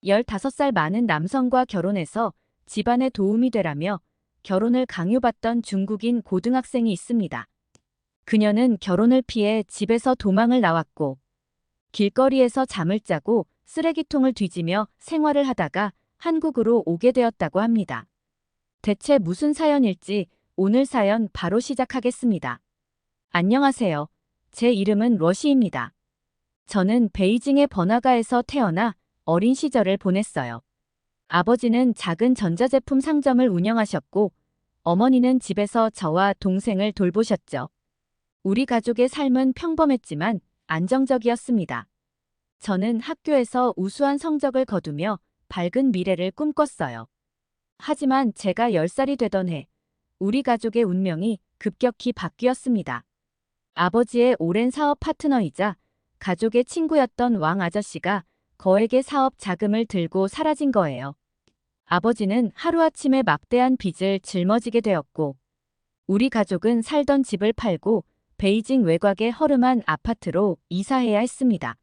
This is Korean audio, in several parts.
15살 많은 남성과 결혼해서 집안에 도움이 되라며 결혼을 강요받던 중국인 고등학생이 있습니다. 그녀는 결혼을 피해 집에서 도망을 나왔고 길거리에서 잠을 자고 쓰레기통을 뒤지며 생활을 하다가 한국으로 오게 되었다고 합니다. 대체 무슨 사연일지 오늘 사연 바로 시작하겠습니다. 안녕하세요. 제 이름은 러시입니다. 저는 베이징의 번화가에서 태어나 어린 시절을 보냈어요. 아버지는 작은 전자제품 상점을 운영하셨고 어머니는 집에서 저와 동생을 돌보셨죠. 우리 가족의 삶은 평범했지만 안정적이었습니다. 저는 학교에서 우수한 성적을 거두며 밝은 미래를 꿈꿨어요. 하지만 제가 10살이 되던 해, 우리 가족의 운명이 급격히 바뀌었습니다. 아버지의 오랜 사업 파트너이자 가족의 친구였던 왕 아저씨가 거액의 사업 자금을 들고 사라진 거예요. 아버지는 하루아침에 막대한 빚을 짊어지게 되었고, 우리 가족은 살던 집을 팔고 베이징 외곽의 허름한 아파트로 이사해야 했습니다.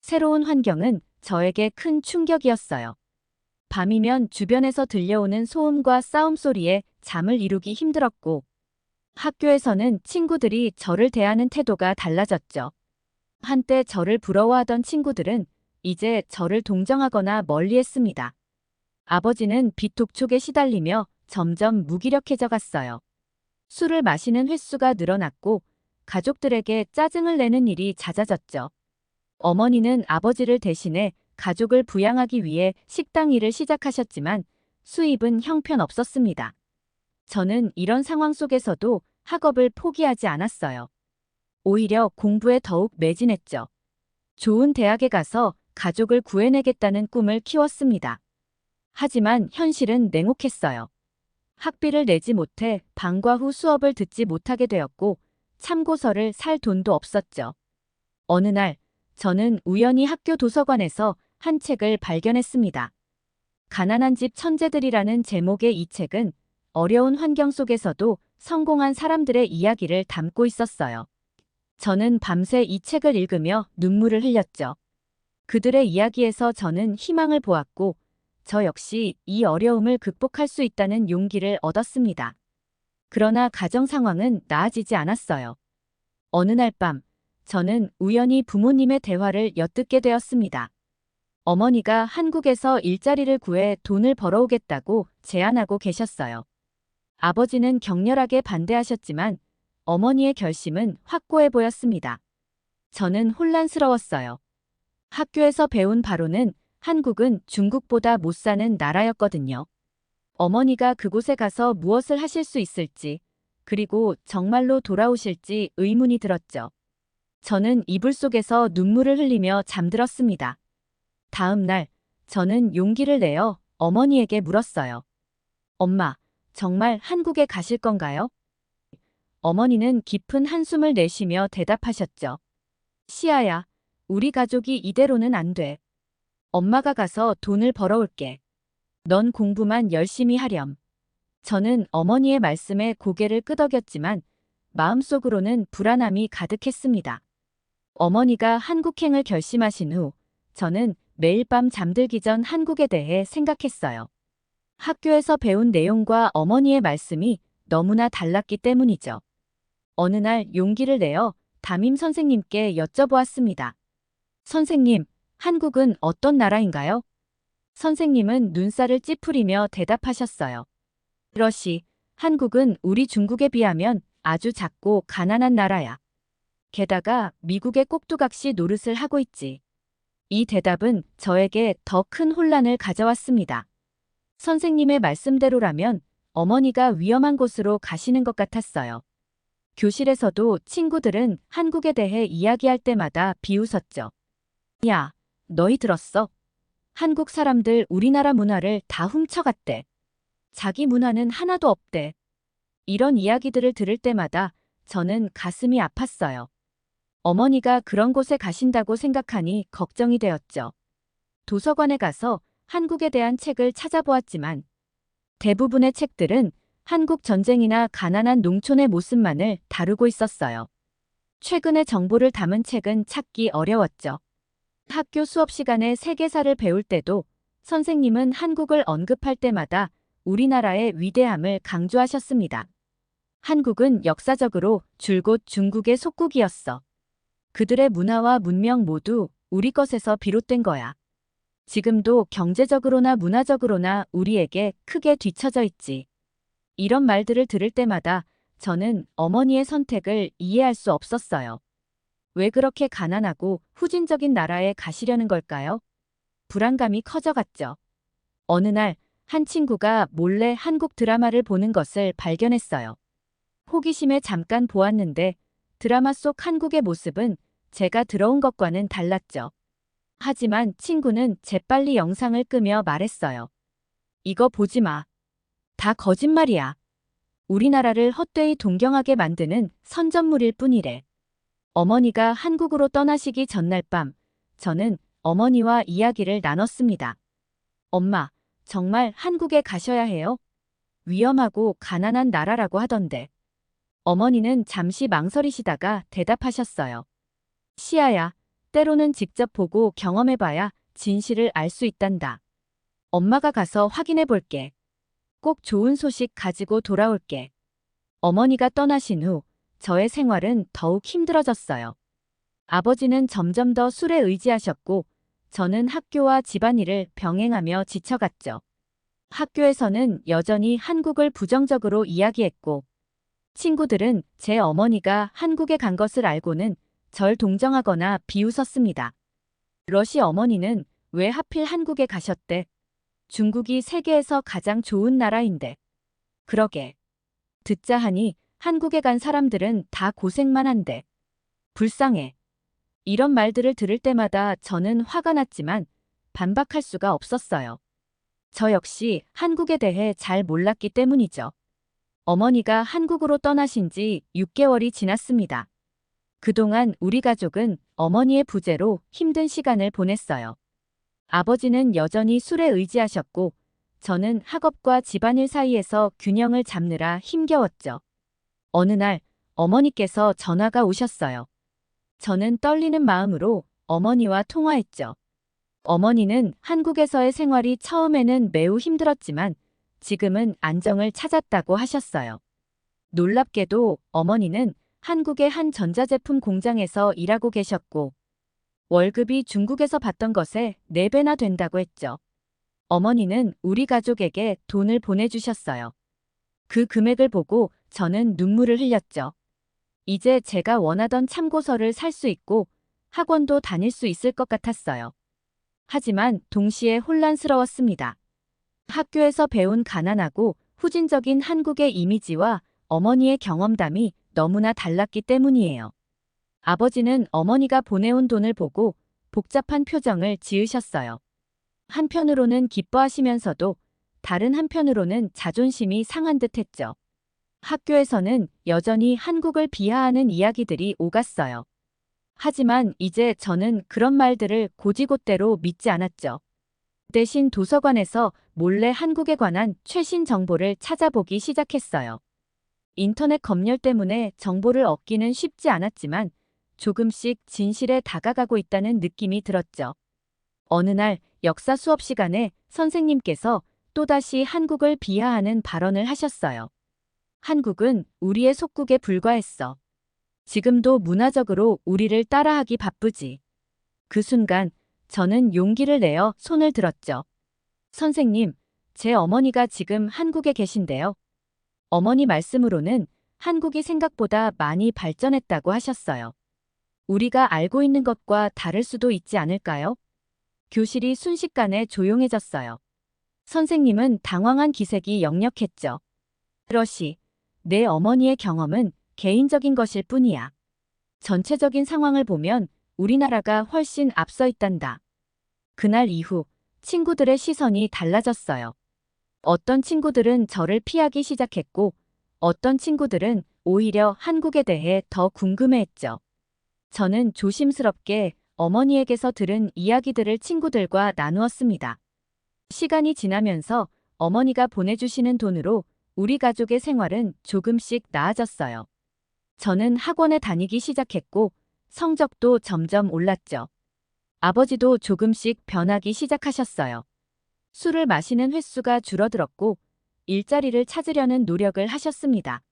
새로운 환경은 저에게 큰 충격이었어요. 밤이면 주변에서 들려오는 소음과 싸움 소리에 잠을 이루기 힘들었고, 학교에서는 친구들이 저를 대하는 태도가 달라졌죠. 한때 저를 부러워하던 친구들은 이제 저를 동정하거나 멀리했습니다. 아버지는 빚 독촉에 시달리며 점점 무기력해져 갔어요. 술을 마시는 횟수가 늘어났고 가족들에게 짜증을 내는 일이 잦아졌죠. 어머니는 아버지를 대신해 가족을 부양하기 위해 식당 일을 시작하셨지만 수입은 형편없었습니다. 저는 이런 상황 속에서도 학업을 포기하지 않았어요. 오히려 공부에 더욱 매진했죠. 좋은 대학에 가서 가족을 구해내겠다는 꿈을 키웠습니다. 하지만 현실은 냉혹했어요. 학비를 내지 못해 방과 후 수업을 듣지 못하게 되었고 참고서를 살 돈도 없었죠. 어느 날 저는 우연히 학교 도서관에서 한 책을 발견했습니다. 가난한 집 천재들이라는 제목의 이 책은 어려운 환경 속에서도 성공한 사람들의 이야기를 담고 있었어요. 저는 밤새 이 책을 읽으며 눈물을 흘렸죠. 그들의 이야기에서 저는 희망을 보았고 저 역시 이 어려움을 극복할 수 있다는 용기를 얻었습니다. 그러나 가정 상황은 나아지지 않았어요. 어느 날 밤, 저는 우연히 부모님의 대화를 엿듣게 되었습니다. 어머니가 한국에서 일자리를 구해 돈을 벌어오겠다고 제안하고 계셨어요. 아버지는 격렬하게 반대하셨지만 어머니의 결심은 확고해 보였습니다. 저는 혼란스러웠어요. 학교에서 배운 바로는 한국은 중국보다 못 사는 나라였거든요. 어머니가 그곳에 가서 무엇을 하실 수 있을지, 그리고 정말로 돌아오실지 의문이 들었죠. 저는 이불 속에서 눈물을 흘리며 잠들었습니다. 다음 날, 저는 용기를 내어 어머니에게 물었어요. 엄마, 정말 한국에 가실 건가요? 어머니는 깊은 한숨을 내쉬며 대답하셨죠. 시아야, 우리 가족이 이대로는 안 돼. 엄마가 가서 돈을 벌어올게. 넌 공부만 열심히 하렴. 저는 어머니의 말씀에 고개를 끄덕였지만 마음속으로는 불안함이 가득했습니다. 어머니가 한국행을 결심하신 후 저는 매일 밤 잠들기 전 한국에 대해 생각했어요. 학교에서 배운 내용과 어머니의 말씀이 너무나 달랐기 때문이죠. 어느 날 용기를 내어 담임 선생님께 여쭤보았습니다. 선생님, 한국은 어떤 나라인가요? 선생님은 눈살을 찌푸리며 대답하셨어요. 러시, 한국은 우리 중국에 비하면 아주 작고 가난한 나라야. 게다가 미국의 꼭두각시 노릇을 하고 있지. 이 대답은 저에게 더 큰 혼란을 가져왔습니다. 선생님의 말씀대로라면 어머니가 위험한 곳으로 가시는 것 같았어요. 교실에서도 친구들은 한국에 대해 이야기할 때마다 비웃었죠. 야, 너희 들었어? 한국 사람들 우리나라 문화를 다 훔쳐갔대. 자기 문화는 하나도 없대. 이런 이야기들을 들을 때마다 저는 가슴이 아팠어요. 어머니가 그런 곳에 가신다고 생각하니 걱정이 되었죠. 도서관에 가서 한국에 대한 책을 찾아보았지만 대부분의 책들은 한국 전쟁이나 가난한 농촌의 모습만을 다루고 있었어요. 최근의 정보를 담은 책은 찾기 어려웠죠. 학교 수업 시간에 세계사를 배울 때도 선생님은 한국을 언급할 때마다 우리나라의 위대함을 강조하셨습니다. 한국은 역사적으로 줄곧 중국의 속국이었어. 그들의 문화와 문명 모두 우리 것에서 비롯된 거야. 지금도 경제적으로나 문화적으로나 우리에게 크게 뒤처져 있지. 이런 말들을 들을 때마다 저는 어머니의 선택을 이해할 수 없었어요. 왜 그렇게 가난하고 후진적인 나라에 가시려는 걸까요? 불안감이 커져갔죠. 어느 날 한 친구가 몰래 한국 드라마를 보는 것을 발견했어요. 호기심에 잠깐 보았는데 드라마 속 한국의 모습은 제가 들어온 것과는 달랐죠. 하지만 친구는 재빨리 영상을 끄며 말했어요. 이거 보지 마. 다 거짓말이야. 우리나라를 헛되이 동경하게 만드는 선전물일 뿐이래. 어머니가 한국으로 떠나시기 전날 밤, 저는 어머니와 이야기를 나눴습니다. 엄마, 정말 한국에 가셔야 해요? 위험하고 가난한 나라라고 하던데. 어머니는 잠시 망설이시다가 대답하셨어요. 시아야, 때로는 직접 보고 경험해봐야 진실을 알 수 있단다. 엄마가 가서 확인해 볼게. 꼭 좋은 소식 가지고 돌아올게. 어머니가 떠나신 후 저의 생활은 더욱 힘들어졌어요. 아버지는 점점 더 술에 의지하셨고 저는 학교와 집안일을 병행하며 지쳐갔죠. 학교에서는 여전히 한국을 부정적으로 이야기했고 친구들은 제 어머니가 한국에 간 것을 알고는 절 동정하거나 비웃었습니다. 러시 어머니는 왜 하필 한국에 가셨대? 중국이 세계에서 가장 좋은 나라인데. 그러게. 듣자 하니 한국에 간 사람들은 다 고생만 한대. 불쌍해. 이런 말들을 들을 때마다 저는 화가 났지만 반박할 수가 없었어요. 저 역시 한국에 대해 잘 몰랐기 때문이죠. 어머니가 한국으로 떠나신 지 6개월이 지났습니다. 그동안 우리 가족은 어머니의 부재로 힘든 시간을 보냈어요. 아버지는 여전히 술에 의지하셨고 저는 학업과 집안일 사이에서 균형을 잡느라 힘겨웠죠. 어느 날 어머니께서 전화가 오셨어요. 저는 떨리는 마음으로 어머니와 통화했죠. 어머니는 한국에서의 생활이 처음에는 매우 힘들었지만 지금은 안정을 찾았다고 하셨어요. 놀랍게도 어머니는 한국의 한 전자제품 공장에서 일하고 계셨고 월급이 중국에서 받던 것의 4배나 된다고 했죠. 어머니는 우리 가족에게 돈을 보내주셨어요. 그 금액을 보고 저는 눈물을 흘렸죠. 이제 제가 원하던 참고서를 살 수 있고 학원도 다닐 수 있을 것 같았어요. 하지만 동시에 혼란스러웠습니다. 학교에서 배운 가난하고 후진적인 한국의 이미지와 어머니의 경험담이 너무나 달랐기 때문이에요. 아버지는 어머니가 보내온 돈을 보고 복잡한 표정을 지으셨어요. 한편으로는 기뻐하시면서도 다른 한편으로는 자존심이 상한 듯 했죠. 학교에서는 여전히 한국을 비하하는 이야기들이 오갔어요. 하지만 이제 저는 그런 말들을 곧이곧대로 믿지 않았죠. 대신 도서관에서 몰래 한국에 관한 최신 정보를 찾아보기 시작했어요. 인터넷 검열 때문에 정보를 얻기는 쉽지 않았지만 조금씩 진실에 다가가고 있다는 느낌이 들었죠. 어느 날 역사 수업 시간에 선생님께서 또다시 한국을 비하하는 발언을 하셨어요. 한국은 우리의 속국에 불과했어. 지금도 문화적으로 우리를 따라하기 바쁘지. 그 순간 저는 용기를 내어 손을 들었죠. 선생님, 제 어머니가 지금 한국에 계신데요. 어머니 말씀으로는 한국이 생각보다 많이 발전했다고 하셨어요. 우리가 알고 있는 것과 다를 수도 있지 않을까요? 교실이 순식간에 조용해졌어요. 선생님은 당황한 기색이 역력했죠. 러시, 내 어머니의 경험은 개인적인 것일 뿐이야. 전체적인 상황을 보면 우리나라가 훨씬 앞서 있단다. 그날 이후 친구들의 시선이 달라졌어요. 어떤 친구들은 저를 피하기 시작했고 어떤 친구들은 오히려 한국에 대해 더 궁금해했죠. 저는 조심스럽게 어머니에게서 들은 이야기들을 친구들과 나누었습니다. 시간이 지나면서 어머니가 보내주시는 돈으로 우리 가족의 생활은 조금씩 나아졌어요. 저는 학원에 다니기 시작했고 성적도 점점 올랐죠. 아버지도 조금씩 변하기 시작하셨어요. 술을 마시는 횟수가 줄어들었고 일자리를 찾으려는 노력을 하셨습니다.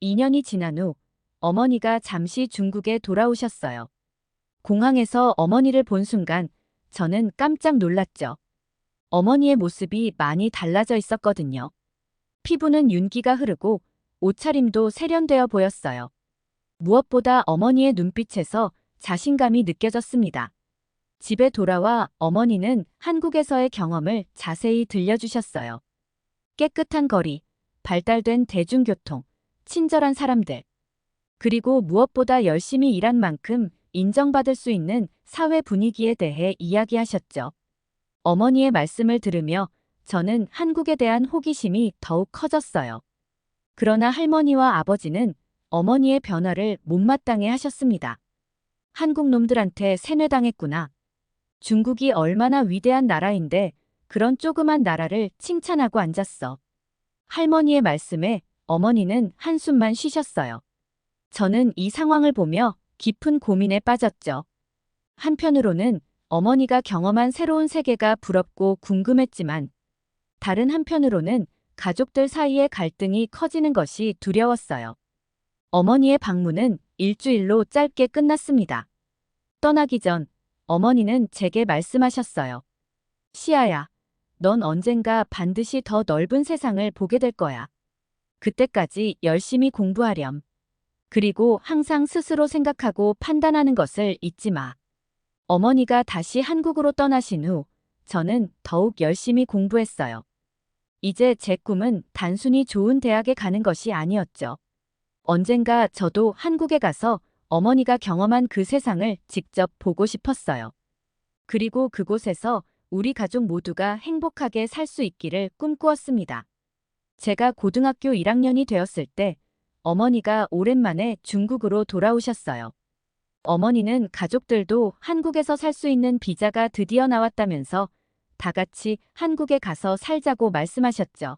2년이 지난 후 어머니가 잠시 중국에 돌아오셨어요. 공항에서 어머니를 본 순간 저는 깜짝 놀랐죠. 어머니의 모습이 많이 달라져 있었거든요. 피부는 윤기가 흐르고 옷차림도 세련되어 보였어요. 무엇보다 어머니의 눈빛에서 자신감이 느껴졌습니다. 집에 돌아와 어머니는 한국에서의 경험을 자세히 들려주셨어요. 깨끗한 거리, 발달된 대중교통, 친절한 사람들, 그리고 무엇보다 열심히 일한 만큼 인정받을 수 있는 사회 분위기에 대해 이야기하셨죠. 어머니의 말씀을 들으며 저는 한국에 대한 호기심이 더욱 커졌어요. 그러나 할머니와 아버지는 어머니의 변화를 못마땅해 하셨습니다. 한국 놈들한테 세뇌당했구나. 중국이 얼마나 위대한 나라인데 그런 조그만 나라를 칭찬하고 앉았어. 할머니의 말씀에 어머니는 한숨만 쉬셨어요. 저는 이 상황을 보며 깊은 고민에 빠졌죠. 한편으로는 어머니가 경험한 새로운 세계가 부럽고 궁금했지만 다른 한편으로는 가족들 사이의 갈등이 커지는 것이 두려웠어요. 어머니의 방문은 일주일로 짧게 끝났습니다. 떠나기 전 어머니는 제게 말씀하셨어요. 시아야, 넌 언젠가 반드시 더 넓은 세상을 보게 될 거야. 그때까지 열심히 공부하렴. 그리고 항상 스스로 생각하고 판단하는 것을 잊지 마. 어머니가 다시 한국으로 떠나신 후 저는 더욱 열심히 공부했어요. 이제 제 꿈은 단순히 좋은 대학에 가는 것이 아니었죠. 언젠가 저도 한국에 가서 어머니가 경험한 그 세상을 직접 보고 싶었어요. 그리고 그곳에서 우리 가족 모두가 행복하게 살 수 있기를 꿈꾸었습니다. 제가 고등학교 1학년이 되었을 때 어머니가 오랜만에 중국으로 돌아오셨어요. 어머니는 가족들도 한국에서 살 수 있는 비자가 드디어 나왔다면서 다 같이 한국에 가서 살자고 말씀하셨죠.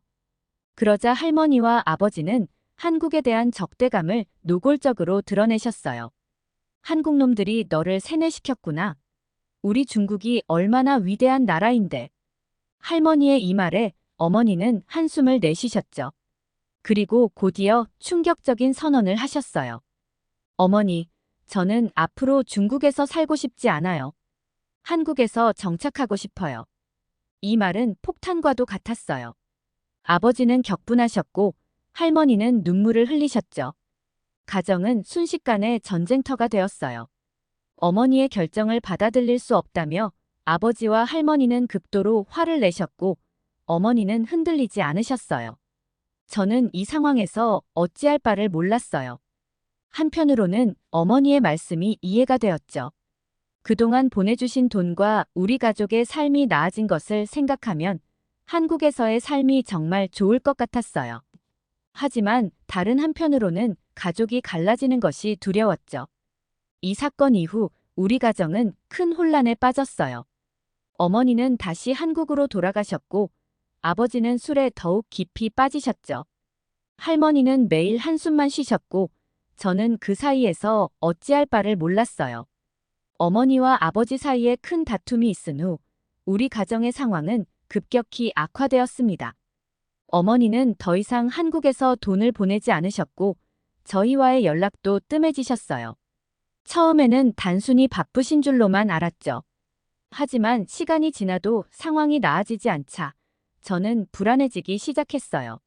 그러자 할머니와 아버지는 한국에 대한 적대감을 노골적으로 드러내셨어요. 한국 놈들이 너를 세뇌시켰구나. 우리 중국이 얼마나 위대한 나라인데. 할머니의 이 말에 어머니는 한숨을 내쉬셨죠. 그리고 곧이어 충격적인 선언을 하셨어요. 어머니, 저는 앞으로 중국에서 살고 싶지 않아요. 한국에서 정착하고 싶어요. 이 말은 폭탄과도 같았어요. 아버지는 격분하셨고 할머니는 눈물을 흘리셨죠. 가정은 순식간에 전쟁터가 되었어요. 어머니의 결정을 받아들일 수 없다며 아버지와 할머니는 극도로 화를 내셨고 어머니는 흔들리지 않으셨어요. 저는 이 상황에서 어찌할 바를 몰랐어요. 한편으로는 어머니의 말씀이 이해가 되었죠. 그동안 보내주신 돈과 우리 가족의 삶이 나아진 것을 생각하면 한국에서의 삶이 정말 좋을 것 같았어요. 하지만 다른 한편으로는 가족이 갈라지는 것이 두려웠죠. 이 사건 이후 우리 가정은 큰 혼란에 빠졌어요. 어머니는 다시 한국으로 돌아가셨고 아버지는 술에 더욱 깊이 빠지셨죠. 할머니는 매일 한숨만 쉬셨고 저는 그 사이에서 어찌할 바를 몰랐어요. 어머니와 아버지 사이에 큰 다툼이 있은 후 우리 가정의 상황은 급격히 악화되었습니다. 어머니는 더 이상 한국에서 돈을 보내지 않으셨고 저희와의 연락도 뜸해지셨어요. 처음에는 단순히 바쁘신 줄로만 알았죠. 하지만 시간이 지나도 상황이 나아지지 않자 저는 불안해지기 시작했어요.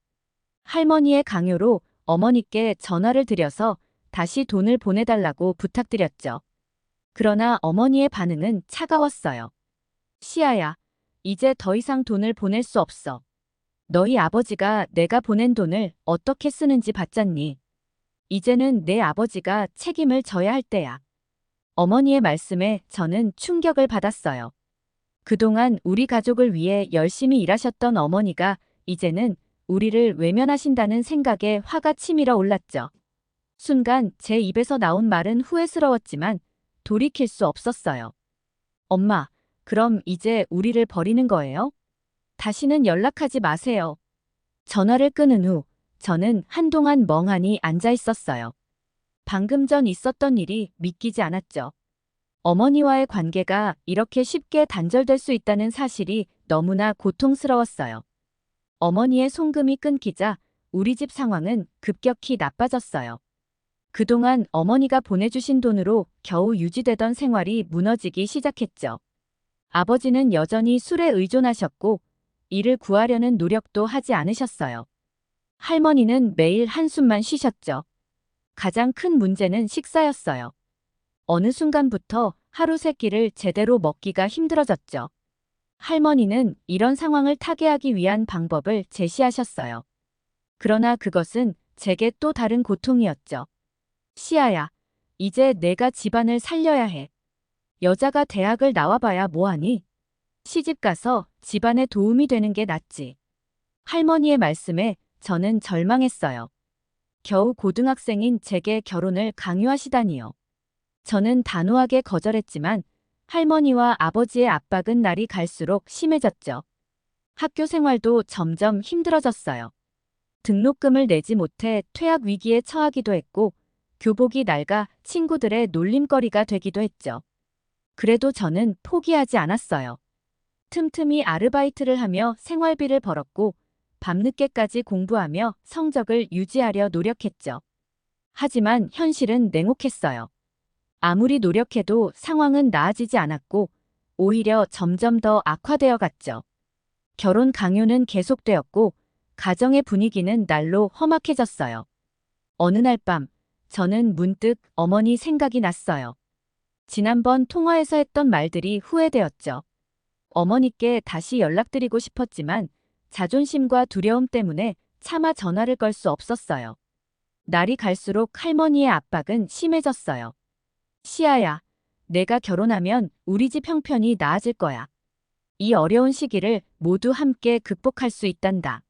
할머니의 강요로 어머니께 전화를 드려서 다시 돈을 보내달라고 부탁드렸죠. 그러나 어머니의 반응은 차가웠어요. 시아야, 이제 더 이상 돈을 보낼 수 없어. 너희 아버지가 내가 보낸 돈을 어떻게 쓰는지 봤잖니. 이제는 내 아버지가 책임을 져야 할 때야. 어머니의 말씀에 저는 충격을 받았어요. 그동안 우리 가족을 위해 열심히 일하셨던 어머니가 이제는 우리를 외면하신다는 생각에 화가 치밀어 올랐죠. 순간 제 입에서 나온 말은 후회스러웠지만 돌이킬 수 없었어요. 엄마, 그럼 이제 우리를 버리는 거예요? 다시는 연락하지 마세요. 전화를 끊은 후 저는 한동안 멍하니 앉아 있었어요. 방금 전 있었던 일이 믿기지 않았죠. 어머니와의 관계가 이렇게 쉽게 단절될 수 있다는 사실이 너무나 고통스러웠어요. 어머니의 송금이 끊기자 우리 집 상황은 급격히 나빠졌어요. 그동안 어머니가 보내주신 돈으로 겨우 유지되던 생활이 무너지기 시작했죠. 아버지는 여전히 술에 의존하셨고 이를 구하려는 노력도 하지 않으셨어요. 할머니는 매일 한숨만 쉬셨죠. 가장 큰 문제는 식사였어요. 어느 순간부터 하루 세 끼를 제대로 먹기가 힘들어졌죠. 할머니는 이런 상황을 타개하기 위한 방법을 제시하셨어요. 그러나 그것은 제게 또 다른 고통이었죠. 시아야, 이제 내가 집안을 살려야 해. 여자가 대학을 나와봐야 뭐하니? 시집가서 집안에 도움이 되는 게 낫지. 할머니의 말씀에 저는 절망했어요. 겨우 고등학생인 제게 결혼을 강요하시다니요. 저는 단호하게 거절했지만 할머니와 아버지의 압박은 날이 갈수록 심해졌죠. 학교 생활도 점점 힘들어졌어요. 등록금을 내지 못해 퇴학 위기에 처하기도 했고 교복이 낡아 친구들의 놀림거리가 되기도 했죠. 그래도 저는 포기하지 않았어요. 틈틈이 아르바이트를 하며 생활비를 벌었고 밤늦게까지 공부하며 성적을 유지하려 노력했죠. 하지만 현실은 냉혹했어요. 아무리 노력해도 상황은 나아지지 않았고 오히려 점점 더 악화되어 갔죠. 결혼 강요는 계속되었고 가정의 분위기는 날로 험악해졌어요. 어느 날 밤 저는 문득 어머니 생각이 났어요. 지난번 통화에서 했던 말들이 후회되었죠. 어머니께 다시 연락드리고 싶었지만 자존심과 두려움 때문에 차마 전화를 걸 수 없었어요. 날이 갈수록 할머니의 압박은 심해졌어요. 시아야, 내가 결혼하면 우리 집 형편이 나아질 거야. 이 어려운 시기를 모두 함께 극복할 수 있단다.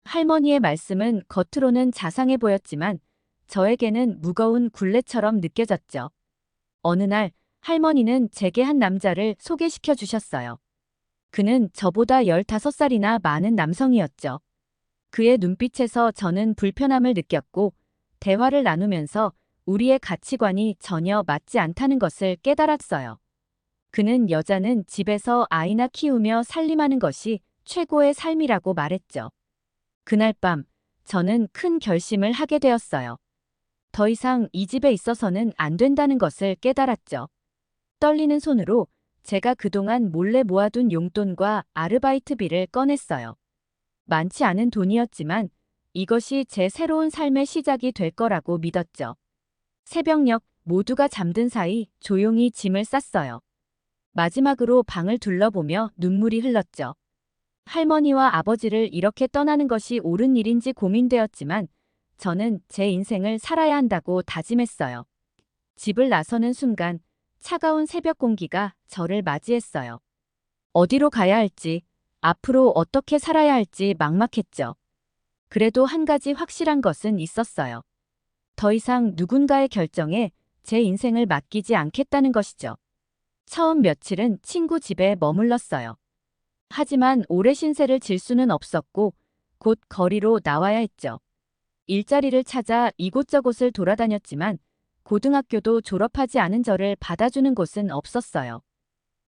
할머니의 말씀은 겉으로는 자상해 보였지만 저에게는 무거운 굴레처럼 느껴졌죠. 어느 날 할머니는 제게 한 남자를 소개시켜 주셨어요. 그는 저보다 15살이나 많은 남성이었죠. 그의 눈빛에서 저는 불편함을 느꼈고 대화를 나누면서 우리의 가치관이 전혀 맞지 않다는 것을 깨달았어요. 그는 여자는 집에서 아이나 키우며 살림하는 것이 최고의 삶이라고 말했죠. 그날 밤 저는 큰 결심을 하게 되었어요. 더 이상 이 집에 있어서는 안 된다는 것을 깨달았죠. 떨리는 손으로 제가 그동안 몰래 모아둔 용돈과 아르바이트비를 꺼냈어요. 많지 않은 돈이었지만 이것이 제 새로운 삶의 시작이 될 거라고 믿었죠. 새벽녘 모두가 잠든 사이 조용히 짐을 쌌어요. 마지막으로 방을 둘러보며 눈물이 흘렀죠. 할머니와 아버지를 이렇게 떠나는 것이 옳은 일인지 고민되었지만 저는 제 인생을 살아야 한다고 다짐했어요. 집을 나서는 순간 차가운 새벽 공기가 저를 맞이했어요. 어디로 가야 할지, 앞으로 어떻게 살아야 할지 막막했죠. 그래도 한 가지 확실한 것은 있었어요. 더 이상 누군가의 결정에 제 인생을 맡기지 않겠다는 것이죠. 처음 며칠은 친구 집에 머물렀어요. 하지만 오래 신세를 질 수는 없었고 곧 거리로 나와야 했죠. 일자리를 찾아 이곳저곳을 돌아다녔지만 고등학교도 졸업하지 않은 저를 받아주는 곳은 없었어요.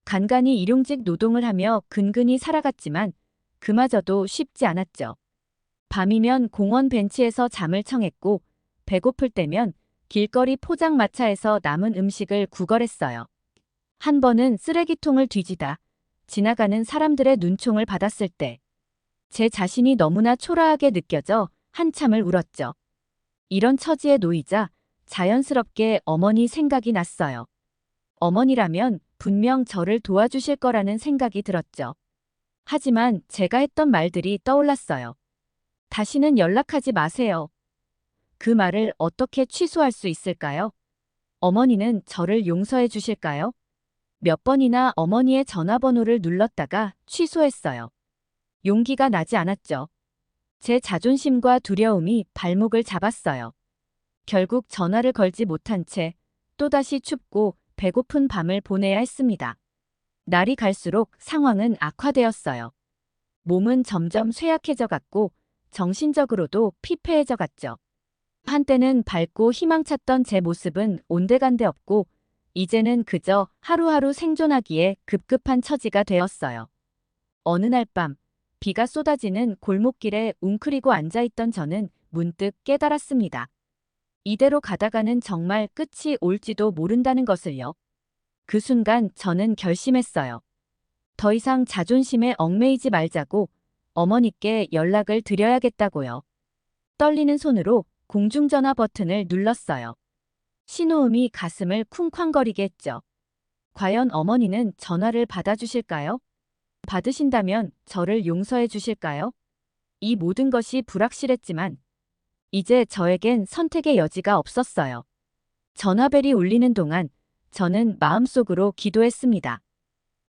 간간히 일용직 노동을 하며 근근히 살아갔지만 그마저도 쉽지 않았죠. 밤이면 공원 벤치에서 잠을 청했고 배고플 때면 길거리 포장마차에서 남은 음식을 구걸했어요. 한 번은 쓰레기통을 뒤지다 지나가는 사람들의 눈총을 받았을 때 제 자신이 너무나 초라하게 느껴져 한참을 울었죠. 이런 처지에 놓이자 자연스럽게 어머니 생각이 났어요. 어머니라면 분명 저를 도와주실 거라는 생각이 들었죠. 하지만 제가 했던 말들이 떠올랐어요. 다시는 연락하지 마세요. 그 말을 어떻게 취소할 수 있을까요? 어머니는 저를 용서해 주실까요? 몇 번이나 어머니의 전화번호를 눌렀다가 취소했어요. 용기가 나지 않았죠. 제 자존심과 두려움이 발목을 잡았어요. 결국 전화를 걸지 못한 채 또다시 춥고 배고픈 밤을 보내야 했습니다. 날이 갈수록 상황은 악화되었어요. 몸은 점점 쇠약해져 갔고 정신적으로도 피폐해져 갔죠. 한때는 밝고 희망찼던 제 모습은 온데간데 없고 이제는 그저 하루하루 생존하기에 급급한 처지가 되었어요. 어느 날 밤, 비가 쏟아지는 골목길에 웅크리고 앉아있던 저는 문득 깨달았습니다. 이대로 가다가는 정말 끝이 올지도 모른다는 것을요. 그 순간 저는 결심했어요. 더 이상 자존심에 얽매이지 말자고 어머니께 연락을 드려야겠다고요. 떨리는 손으로 공중전화 버튼을 눌렀어요. 신호음이 가슴을 쿵쾅거리게 했죠. 과연 어머니는 전화를 받아주실까요? 받으신다면 저를 용서해 주실까요? 이 모든 것이 불확실했지만 이제 저에겐 선택의 여지가 없었어요. 전화벨이 울리는 동안 저는 마음속으로 기도했습니다.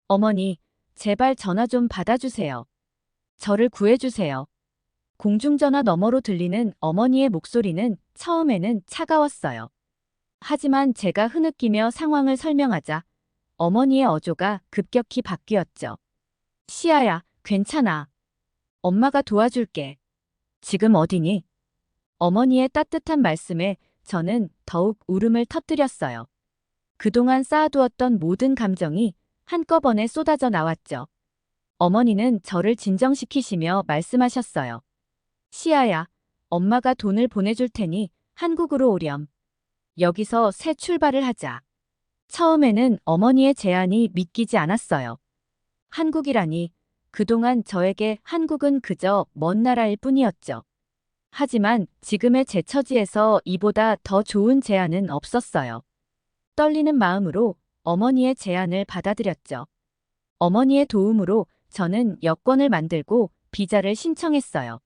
어머니, 제발 전화 좀 받아주세요. 저를 구해주세요. 공중전화 너머로 들리는 어머니의 목소리는 처음에는 차가웠어요. 하지만 제가 흐느끼며 상황을 설명하자 어머니의 어조가 급격히 바뀌었죠. 시아야, 괜찮아. 엄마가 도와줄게. 지금 어디니? 어머니의 따뜻한 말씀에 저는 더욱 울음을 터뜨렸어요. 그동안 쌓아두었던 모든 감정이 한꺼번에 쏟아져 나왔죠. 어머니는 저를 진정시키시며 말씀하셨어요. 시아야, 엄마가 돈을 보내줄 테니 한국으로 오렴. 여기서 새 출발을 하자. 처음에는 어머니의 제안이 믿기지 않았어요. 한국이라니, 그동안 저에게 한국은 그저 먼 나라일 뿐이었죠. 하지만 지금의 제 처지에서 이보다 더 좋은 제안은 없었어요. 떨리는 마음으로 어머니의 제안을 받아들였죠. 어머니의 도움으로 저는 여권을 만들고 비자를 신청했어요.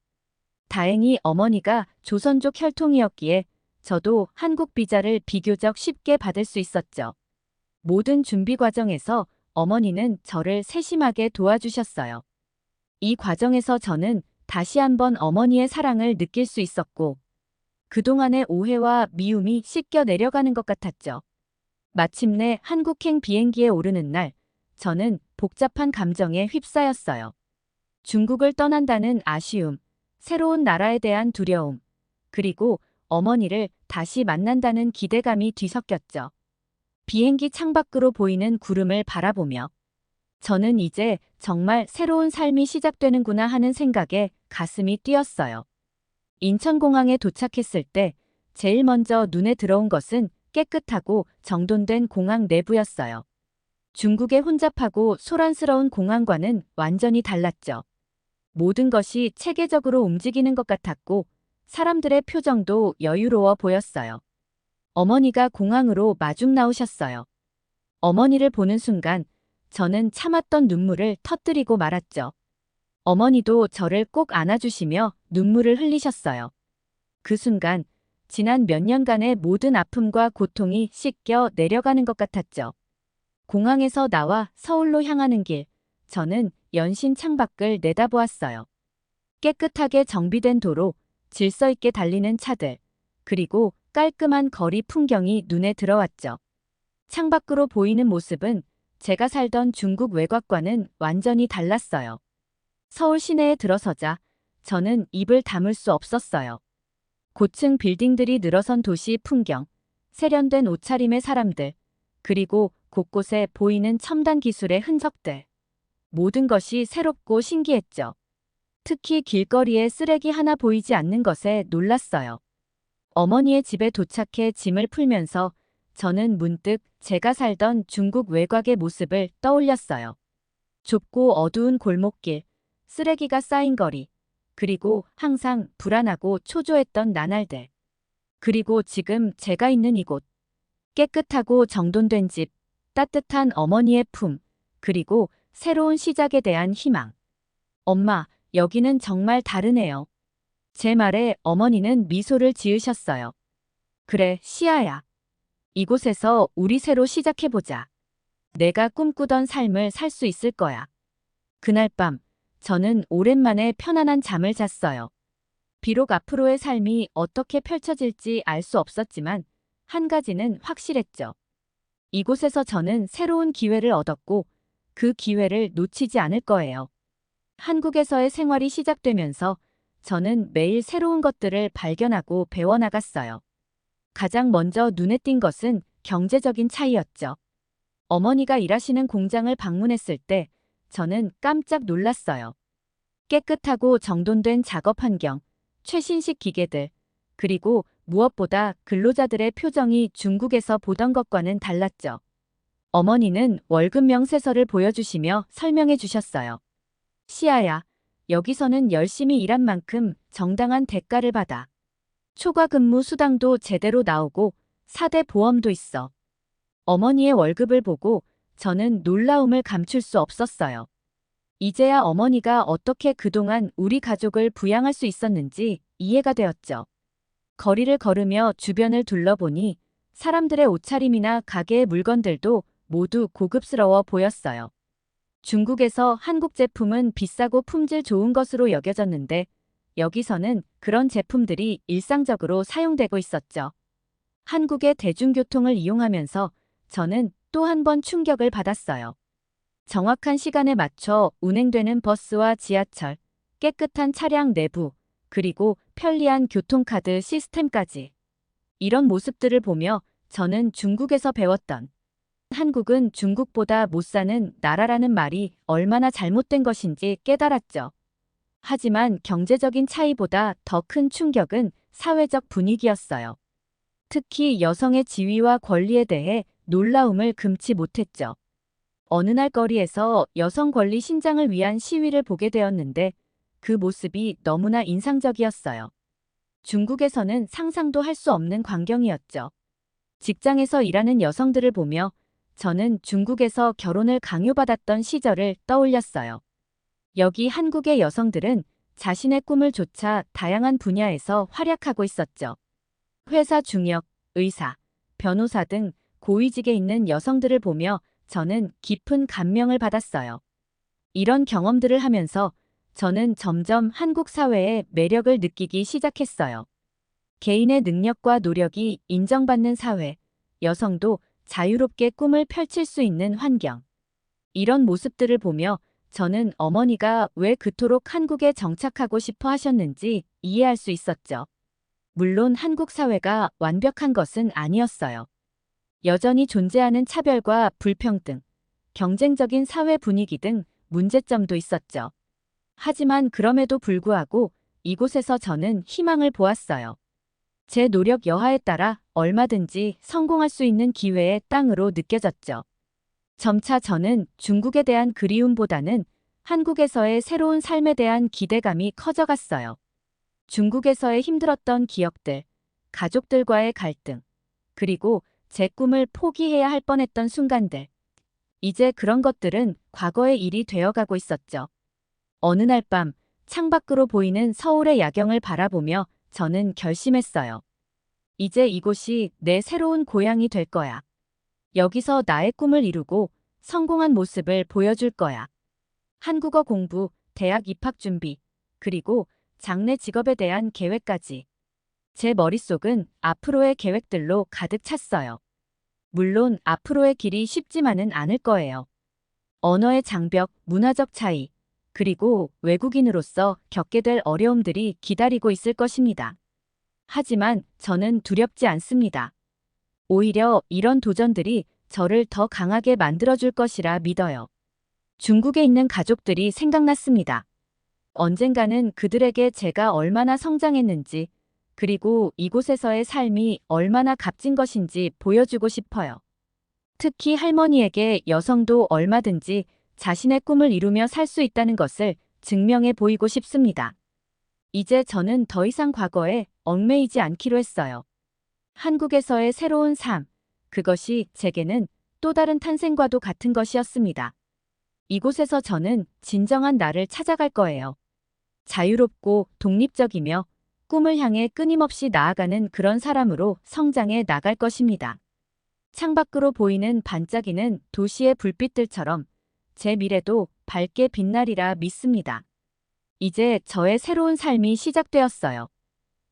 다행히 어머니가 조선족 혈통이었기에 저도 한국 비자를 비교적 쉽게 받을 수 있었죠. 모든 준비 과정에서 어머니는 저를 세심하게 도와주셨어요. 이 과정에서 저는 다시 한번 어머니의 사랑을 느낄 수 있었고 그동안의 오해와 미움이 씻겨 내려가는 것 같았죠. 마침내 한국행 비행기에 오르는 날, 저는 복잡한 감정에 휩싸였어요. 중국을 떠난다는 아쉬움, 새로운 나라에 대한 두려움, 그리고 어머니를 다시 만난다는 기대감이 뒤섞였죠. 비행기 창밖으로 보이는 구름을 바라보며 저는 이제 정말 새로운 삶이 시작되는구나 하는 생각에 가슴이 뛰었어요. 인천공항에 도착했을 때 제일 먼저 눈에 들어온 것은 깨끗하고 정돈된 공항 내부였어요. 중국의 혼잡하고 소란스러운 공항과는 완전히 달랐죠. 모든 것이 체계적으로 움직이는 것 같았고 사람들의 표정도 여유로워 보였어요. 어머니가 공항으로 마중 나오셨어요. 어머니를 보는 순간 저는 참았던 눈물을 터뜨리고 말았죠. 어머니도 저를 꼭 안아주시며 눈물을 흘리셨어요. 그 순간 지난 몇 년간의 모든 아픔과 고통이 씻겨 내려가는 것 같았죠. 공항에서 나와 서울로 향하는 길, 저는 연신 창밖을 내다보았어요. 깨끗하게 정비된 도로, 질서 있게 달리는 차들, 그리고 깔끔한 거리 풍경이 눈에 들어왔죠. 창밖으로 보이는 모습은 제가 살던 중국 외곽과는 완전히 달랐어요. 서울 시내에 들어서자 저는 입을 다물 수 없었어요. 고층 빌딩들이 늘어선 도시 풍경, 세련된 옷차림의 사람들, 그리고 곳곳에 보이는 첨단 기술의 흔적들. 모든 것이 새롭고 신기했죠. 특히 길거리에 쓰레기 하나 보이지 않는 것에 놀랐어요. 어머니의 집에 도착해 짐을 풀면서 저는 문득 제가 살던 중국 외곽의 모습을 떠올렸어요. 좁고 어두운 골목길, 쓰레기가 쌓인 거리, 그리고 항상 불안하고 초조했던 나날들. 그리고 지금 제가 있는 이곳. 깨끗하고 정돈된 집, 따뜻한 어머니의 품, 그리고 새로운 시작에 대한 희망. 엄마, 여기는 정말 다르네요. 제 말에 어머니는 미소를 지으셨어요. 그래, 시아야. 이곳에서 우리 새로 시작해보자. 내가 꿈꾸던 삶을 살 수 있을 거야. 그날 밤, 저는 오랜만에 편안한 잠을 잤어요. 비록 앞으로의 삶이 어떻게 펼쳐질지 알 수 없었지만 한 가지는 확실했죠. 이곳에서 저는 새로운 기회를 얻었고 그 기회를 놓치지 않을 거예요. 한국에서의 생활이 시작되면서 저는 매일 새로운 것들을 발견하고 배워나갔어요. 가장 먼저 눈에 띈 것은 경제적인 차이였죠. 어머니가 일하시는 공장을 방문했을 때 저는 깜짝 놀랐어요. 깨끗하고 정돈된 작업 환경, 최신식 기계들, 그리고 무엇보다 근로자들의 표정이 중국에서 보던 것과는 달랐죠. 어머니는 월급 명세서를 보여주시며 설명해 주셨어요. 시아야, 여기서는 열심히 일한 만큼 정당한 대가를 받아. 초과 근무 수당도 제대로 나오고 4대 보험도 있어. 어머니의 월급을 보고 저는 놀라움을 감출 수 없었어요. 이제야 어머니가 어떻게 그동안 우리 가족을 부양할 수 있었는지 이해가 되었죠. 거리를 걸으며 주변을 둘러보니 사람들의 옷차림이나 가게의 물건들도 모두 고급스러워 보였어요. 중국에서 한국 제품은 비싸고 품질 좋은 것으로 여겨졌는데 여기서는 그런 제품들이 일상적으로 사용되고 있었죠. 한국의 대중교통을 이용하면서 저는 또 한 번 충격을 받았어요. 정확한 시간에 맞춰 운행되는 버스와 지하철, 깨끗한 차량 내부, 그리고 편리한 교통카드 시스템까지. 이런 모습들을 보며 저는 중국에서 배웠던 한국은 중국보다 못 사는 나라라는 말이 얼마나 잘못된 것인지 깨달았죠. 하지만 경제적인 차이보다 더 큰 충격은 사회적 분위기였어요. 특히 여성의 지위와 권리에 대해 놀라움을 금치 못했죠. 어느 날 거리에서 여성 권리 신장을 위한 시위를 보게 되었는데 그 모습이 너무나 인상적이었어요. 중국에서는 상상도 할 수 없는 광경이었죠. 직장에서 일하는 여성들을 보며 저는 중국에서 결혼을 강요받았던 시절을 떠올렸어요. 여기 한국의 여성들은 자신의 꿈을 좇아 다양한 분야에서 활약하고 있었죠. 회사 중역, 의사, 변호사 등 고위직에 있는 여성들을 보며 저는 깊은 감명을 받았어요. 이런 경험들을 하면서 저는 점점 한국 사회의 매력을 느끼기 시작했어요. 개인의 능력과 노력이 인정받는 사회, 여성도 자유롭게 꿈을 펼칠 수 있는 환경. 이런 모습들을 보며 저는 어머니가 왜 그토록 한국에 정착하고 싶어 하셨는지 이해할 수 있었죠. 물론 한국 사회가 완벽한 것은 아니었어요. 여전히 존재하는 차별과 불평등, 경쟁적인 사회 분위기 등 문제점도 있었죠. 하지만 그럼에도 불구하고 이곳에서 저는 희망을 보았어요. 제 노력 여하에 따라 얼마든지 성공할 수 있는 기회의 땅으로 느껴졌죠. 점차 저는 중국에 대한 그리움보다는 한국에서의 새로운 삶에 대한 기대감이 커져갔어요. 중국에서의 힘들었던 기억들, 가족들과의 갈등, 그리고 제 꿈을 포기해야 할 뻔했던 순간들. 이제 그런 것들은 과거의 일이 되어가고 있었죠. 어느 날 밤 창밖으로 보이는 서울의 야경을 바라보며 저는 결심했어요. 이제 이곳이 내 새로운 고향이 될 거야. 여기서 나의 꿈을 이루고 성공한 모습을 보여줄 거야. 한국어 공부, 대학 입학 준비, 그리고 장래 직업에 대한 계획까지. 제 머릿속은 앞으로의 계획들로 가득 찼어요. 물론 앞으로의 길이 쉽지만은 않을 거예요. 언어의 장벽, 문화적 차이, 그리고 외국인으로서 겪게 될 어려움들이 기다리고 있을 것입니다. 하지만 저는 두렵지 않습니다. 오히려 이런 도전들이 저를 더 강하게 만들어줄 것이라 믿어요. 중국에 있는 가족들이 생각났습니다. 언젠가는 그들에게 제가 얼마나 성장했는지, 그리고 이곳에서의 삶이 얼마나 값진 것인지 보여주고 싶어요. 특히 할머니에게 여성도 얼마든지 자신의 꿈을 이루며 살 수 있다는 것을 증명해 보이고 싶습니다. 이제 저는 더 이상 과거에 얽매이지 않기로 했어요. 한국에서의 새로운 삶, 그것이 제게는 또 다른 탄생과도 같은 것이었습니다. 이곳에서 저는 진정한 나를 찾아갈 거예요. 자유롭고 독립적이며 꿈을 향해 끊임없이 나아가는 그런 사람으로 성장해 나갈 것입니다. 창밖으로 보이는 반짝이는 도시의 불빛들처럼 제 미래도 밝게 빛나리라 믿습니다. 이제 저의 새로운 삶이 시작되었어요.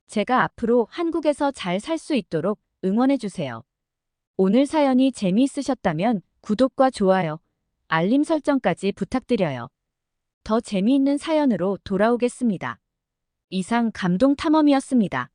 제가 앞으로 한국에서 잘 살 수 있도록 응원해주세요. 오늘 사연이 재미있으셨다면 구독과 좋아요, 알림 설정까지 부탁드려요. 더 재미있는 사연으로 돌아오겠습니다. 이상 감동 탐험이었습니다.